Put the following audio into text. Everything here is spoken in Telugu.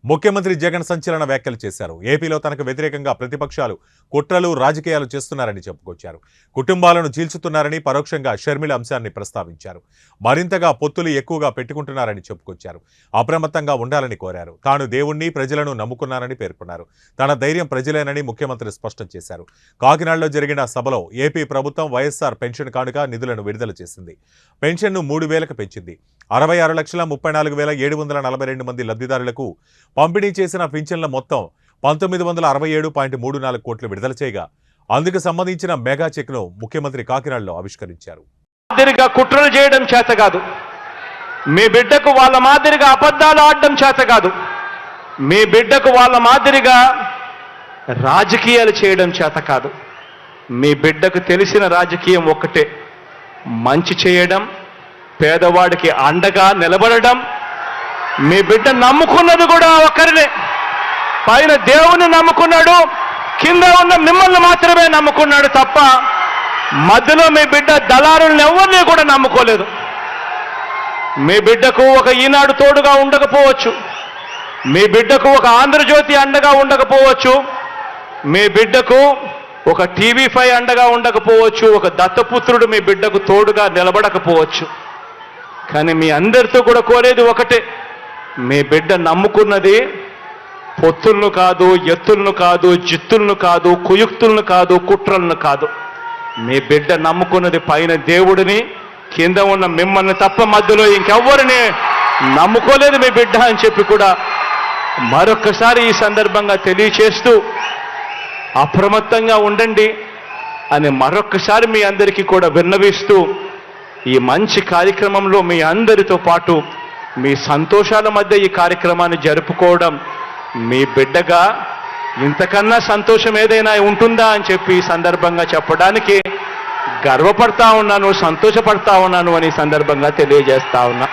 ముఖ్యమంత్రి జగన్ సంచలన వ్యాఖ్యలు చేశారు. ఏపీలో తనకు వ్యతిరేకంగా ప్రతిపక్షాలు కుట్రలు రాజకీయాలు చేస్తున్నారని చెప్పుకొచ్చారు. కుటుంబాలను చీల్చుతున్నారని పరోక్షంగా షర్మిల అంశాన్ని ప్రస్తావించారు. మరింతగా పొత్తులు ఎక్కువగా పెట్టుకుంటున్నారని చెప్పుకొచ్చారు. అప్రమత్తంగా ఉండాలని కోరారు. తాను దేవుణ్ణి ప్రజలను నమ్ముకున్నారని పేర్కొన్నారు. తన ధైర్యం ప్రజలేనని ముఖ్యమంత్రి స్పష్టం చేశారు. కాకినాడలో జరిగిన సభలో ఏపీ ప్రభుత్వం వైఎస్ఆర్ పెన్షన్ కానుక నిధులను విడుదల చేసింది. పెన్షన్ను 3,000కు పెంచింది. 66,34,742 మంది లబ్ధిదారులకు పంపిణీ చేసిన పింఛన్ల మొత్తం 1967.34 కోట్లు విడుదల చేయగా అందుకు సంబంధించిన మెగా చెక్ను ముఖ్యమంత్రి కాకినాడలో ఆవిష్కరించారు. కుట్రలు చేయడం చేత కాదు, మీ బిడ్డకు వాళ్ళ మాదిరిగా అబద్ధాలు ఆడడం చేత కాదు, మీ బిడ్డకు వాళ్ళ మాదిరిగా రాజకీయాలు చేయడం చేత కాదు. మీ బిడ్డకు తెలిసిన రాజకీయం ఒక్కటే, మంచి చేయడం, పేదవాడికి అండగా నిలబడడం. మీ బిడ్డ నమ్ముకున్నది కూడా ఒకరినే, పైన దేవుని నమ్ముకున్నాడు, కింద ఉన్న మిమ్మల్ని మాత్రమే నమ్ముకున్నాడు తప్ప మధ్యలో మీ బిడ్డ దళారులను ఎవరిని కూడా నమ్ముకోలేదు. మీ బిడ్డకు ఒక ఈనాడు తోడుగా ఉండకపోవచ్చు, మీ బిడ్డకు ఒక ఆంధ్రజ్యోతి అండగా ఉండకపోవచ్చు, మీ బిడ్డకు ఒక TV5 అండగా ఉండకపోవచ్చు, ఒక దత్తపుత్రుడు మీ బిడ్డకు తోడుగా నిలబడకపోవచ్చు. కానీ మీ అందరితో కూడా కోరేది ఒకటే, మీ బిడ్డ నమ్ముకున్నది పొత్తులను కాదు, ఎత్తులను కాదు, జిత్తులను కాదు, కుయుక్తులను కాదు, కుట్రలను కాదు. మీ బిడ్డ నమ్ముకున్నది పైన దేవుడిని, కింద ఉన్న మిమ్మల్ని తప్ప మధ్యలో ఇంకెవ్వరిని నమ్ముకోలేదు మీ బిడ్డ అని చెప్పి కూడా మరొక్కసారి ఈ సందర్భంగా తెలియచేస్తూ అప్రమత్తంగా ఉండండి అని మరొక్కసారి మీ అందరికీ కూడా విన్నవిస్తూ ఈ మంచి కార్యక్రమంలో మీ అందరితో పాటు మీ సంతోషాల మధ్య ఈ కార్యక్రమాన్ని జరుపుకోవడం, మీ బిడ్డగా ఇంతకన్నా సంతోషం ఏదైనా ఉంటుందా అని చెప్పి ఈ సందర్భంగా చెప్పడానికి గర్వపడతా ఉన్నాను, సంతోషపడతా ఉన్నాను అని సందర్భంగా తెలియజేస్తా ఉన్నా.